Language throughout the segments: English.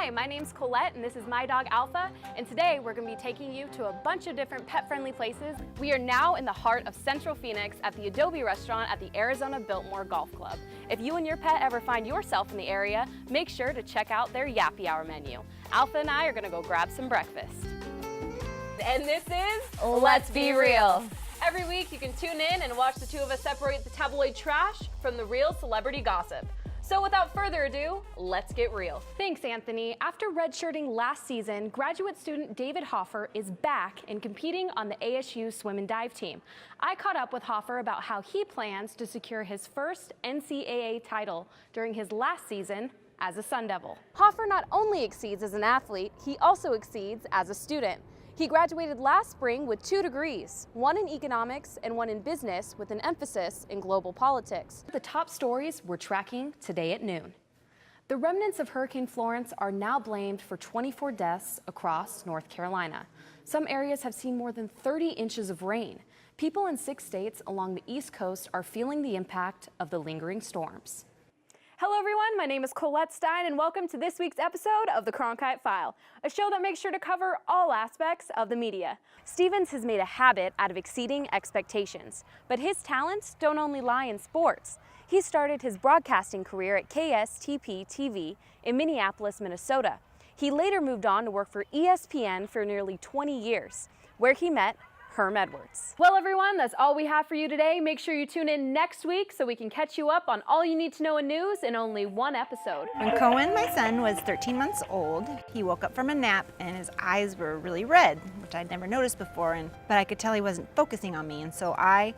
Hi, my name's Colette and this is my dog Alpha, and today we're going to be taking you to a bunch of different pet-friendly places. We are now in the heart of Central Phoenix at the Adobe restaurant at the Arizona Biltmore Golf Club. If you and your pet ever find yourself in the area, make sure to check out their Yappy Hour menu. Alpha and I are going to go grab some breakfast. And this is Let's Be Real. Every week you can tune in and watch the two of us separate the tabloid trash from the real celebrity gossip. So without further ado, let's get real. Thanks, Anthony. After redshirting last season, graduate student David Hoffer is back and competing on the ASU swim and dive team. I caught up with Hoffer about how he plans to secure his first NCAA title during his last season as a Sun Devil. Hoffer not only exceeds as an athlete, he also exceeds as a student. He graduated last spring with 2 degrees, one in economics and one in business with an emphasis in global politics. The top stories we're tracking today at noon. The remnants of Hurricane Florence are now blamed for 24 deaths across North Carolina. Some areas have seen more than 30 inches of rain. People in 6 states along the East Coast are feeling the impact of the lingering storms. Hello everyone, my name is Colette Stein and welcome to this week's episode of The Cronkite File, a show that makes sure to cover all aspects of the media. Stevens has made a habit out of exceeding expectations, but his talents don't only lie in sports. He started his broadcasting career at KSTP-TV in Minneapolis, Minnesota. He later moved on to work for ESPN for nearly 20 years, where he met Herm Edwards. Well everyone, that's all we have for you today. Make sure you tune in next week so we can catch you up on all you need to know in news in only one episode. When Cohen, my son, was 13 months old, he woke up from a nap and his eyes were really red, which I'd never noticed before, but I could tell he wasn't focusing on me, and so I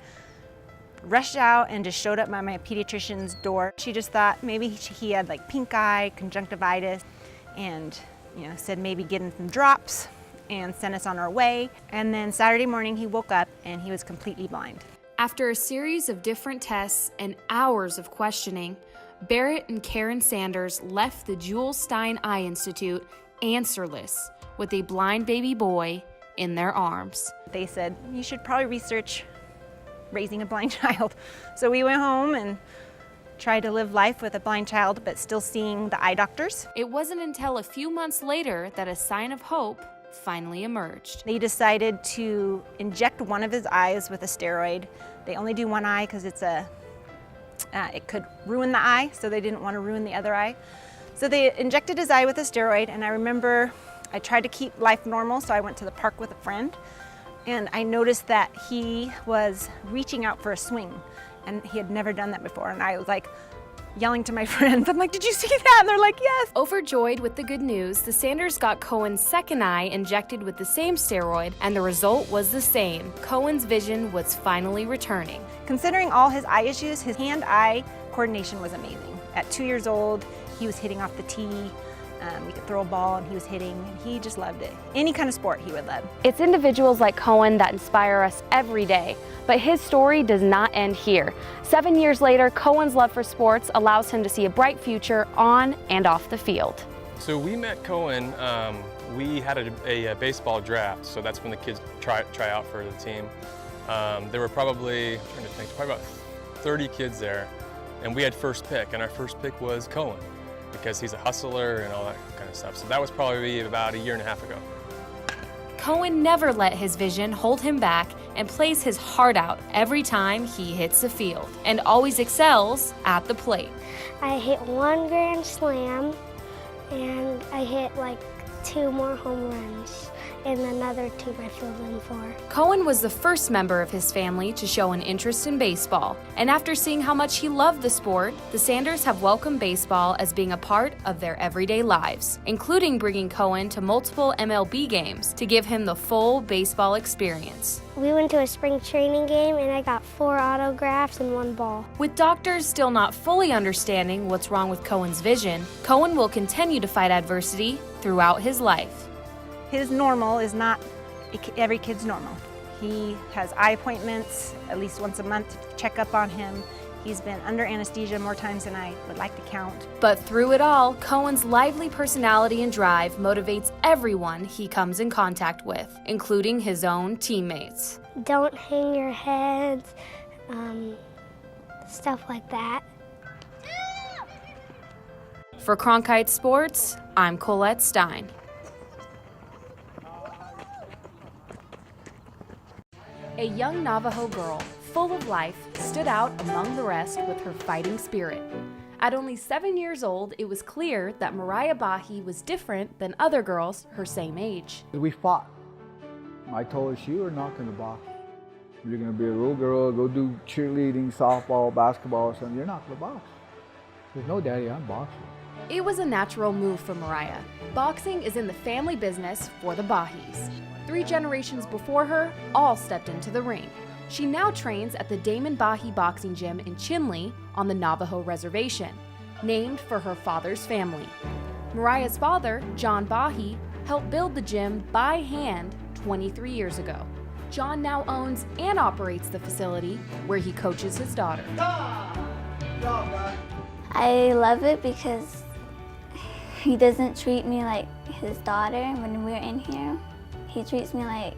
rushed out and just showed up by my pediatrician's door. She just thought maybe he had like pink eye, conjunctivitis, and said maybe get him some drops and sent us on our way. And then Saturday morning he woke up and he was completely blind. After a series of different tests and hours of questioning, Barrett and Karen Sanders left the Jules Stein Eye Institute answerless with a blind baby boy in their arms. They said, you should probably research raising a blind child. So we went home and tried to live life with a blind child, but still seeing the eye doctors. It wasn't until a few months later that a sign of hope finally emerged. They decided to inject one of his eyes with a steroid. They only do one eye because it could ruin the eye, so they didn't want to ruin the other eye. So they injected his eye with a steroid, and I remember I tried to keep life normal, so I went to the park with a friend, and I noticed that he was reaching out for a swing, and he had never done that before, and I was like, yelling to my friends. I'm like, did you see that? And they're like, yes. Overjoyed with the good news, the Sanders got Cohen's second eye injected with the same steroid, and the result was the same. Cohen's vision was finally returning. Considering all his eye issues, his hand-eye coordination was amazing. At 2 years old, he was hitting off the tee. We could throw a ball and he was hitting, and he just loved it. Any kind of sport he would love. It's individuals like Cohen that inspire us every day, but his story does not end here. 7 years later, Cohen's love for sports allows him to see a bright future on and off the field. So we met Cohen, we had a baseball draft, so that's when the kids try out for the team. There were probably, I'm trying to think, probably about 30 kids there, and we had first pick, and our first pick was Cohen, because he's a hustler and all that kind of stuff. So that was probably about 1.5 years ago. Cohen never let his vision hold him back and plays his heart out every time he hits the field, and always excels at the plate. I hit 1 grand slam, and I hit like 2 more home runs, and another 2 I filled in for. Cohen was the first member of his family to show an interest in baseball, and after seeing how much he loved the sport, the Sanders have welcomed baseball as being a part of their everyday lives, including bringing Cohen to multiple MLB games to give him the full baseball experience. We went to a spring training game, and I got 4 autographs and 1 ball. With doctors still not fully understanding what's wrong with Cohen's vision, Cohen will continue to fight adversity throughout his life. His normal is not every kid's normal. He has eye appointments at least once a month to check up on him. He's been under anesthesia more times than I would like to count. But through it all, Cohen's lively personality and drive motivates everyone he comes in contact with, including his own teammates. Don't hang your heads, stuff like that. For Cronkite Sports, I'm Colette Stein. A young Navajo girl, full of life, stood out among the rest with her fighting spirit. At only 7 years old, it was clear that Mariah Bahi was different than other girls her same age. We fought. I told her, you are not going to box. You're going to be a little girl, go do cheerleading, softball, basketball or something. You're not going to box. She said, no, Daddy, I'm boxing. It was a natural move for Mariah. Boxing is in the family business for the Bahis. 3 generations before her all stepped into the ring. She now trains at the Damon Bahi Boxing Gym in Chinle on the Navajo Reservation, named for her father's family. Mariah's father, John Bahi, helped build the gym by hand 23 years ago. John now owns and operates the facility where he coaches his daughter. I love it because he doesn't treat me like his daughter when we're in here. He treats me like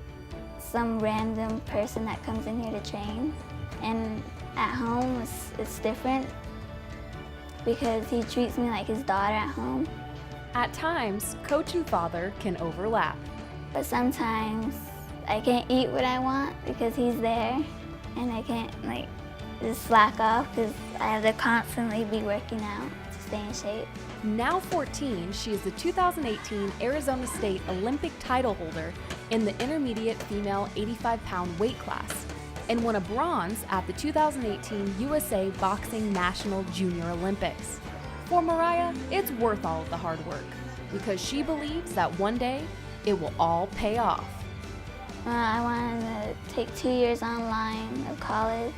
some random person that comes in here to train. And at home, it's different because he treats me like his daughter at home. At times, coach and father can overlap. But sometimes I can't eat what I want because he's there, and I can't just slack off because I have to constantly be working out to stay in shape. Now 14, she is the 2018 Arizona State Olympic title holder in the intermediate female 85-pound weight class and won a bronze at the 2018 USA Boxing National Junior Olympics. For Mariah, it's worth all of the hard work because she believes that one day it will all pay off. I wanted to take 2 years online of college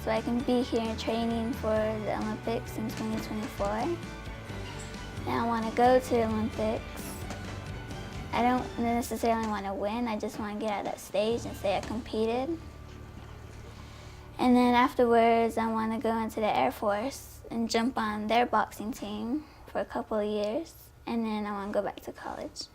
so I can be here training for the Olympics in 2024. And I want to go to the Olympics. I don't necessarily want to win, I just want to get out of that stage and say I competed. And then afterwards, I want to go into the Air Force and jump on their boxing team for a couple of years. And then I want to go back to college.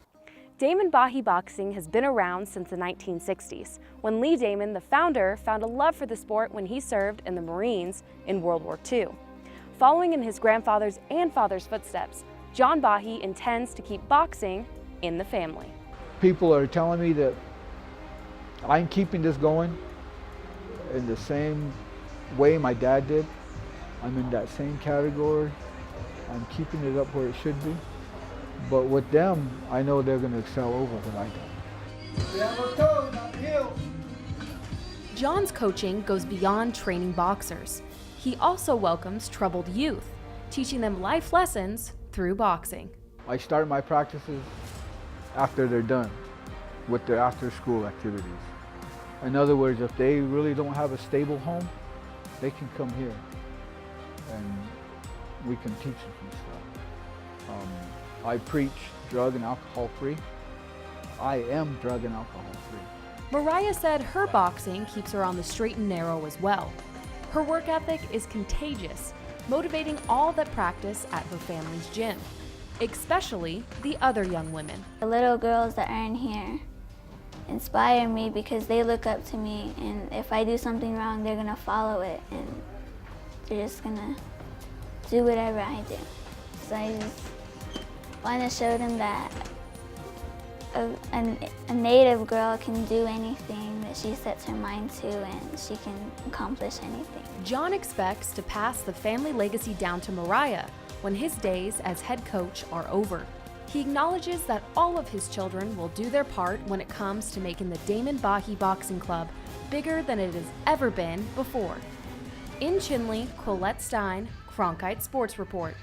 Damon Bahi boxing has been around since the 1960s, when Lee Damon, the founder, found a love for the sport when he served in the Marines in World War II. Following in his grandfather's and father's footsteps, John Bahi intends to keep boxing in the family. People are telling me that I'm keeping this going in the same way my dad did. I'm in that same category. I'm keeping it up where it should be. But with them, I know they're going to excel over what I do. John's coaching goes beyond training boxers. He also welcomes troubled youth, teaching them life lessons through boxing. I start my practices after they're done with their after-school activities. In other words, if they really don't have a stable home, they can come here and we can teach them some stuff. I preach drug and alcohol free. I am drug and alcohol free. Mariah said her boxing keeps her on the straight and narrow as well. Her work ethic is contagious, motivating all that practice at her family's gym, especially the other young women. The little girls that are in here inspire me because they look up to me, and if I do something wrong, they're gonna follow it and they're just gonna do whatever I do. So I just want to show them that a native girl can do anything that she sets her mind to, and she can accomplish anything. John expects to pass the family legacy down to Mariah when his days as head coach are over. He acknowledges that all of his children will do their part when it comes to making the Damon Bahi Boxing Club bigger than it has ever been before. In Chinle, Colette Stein, Cronkite Sports Report.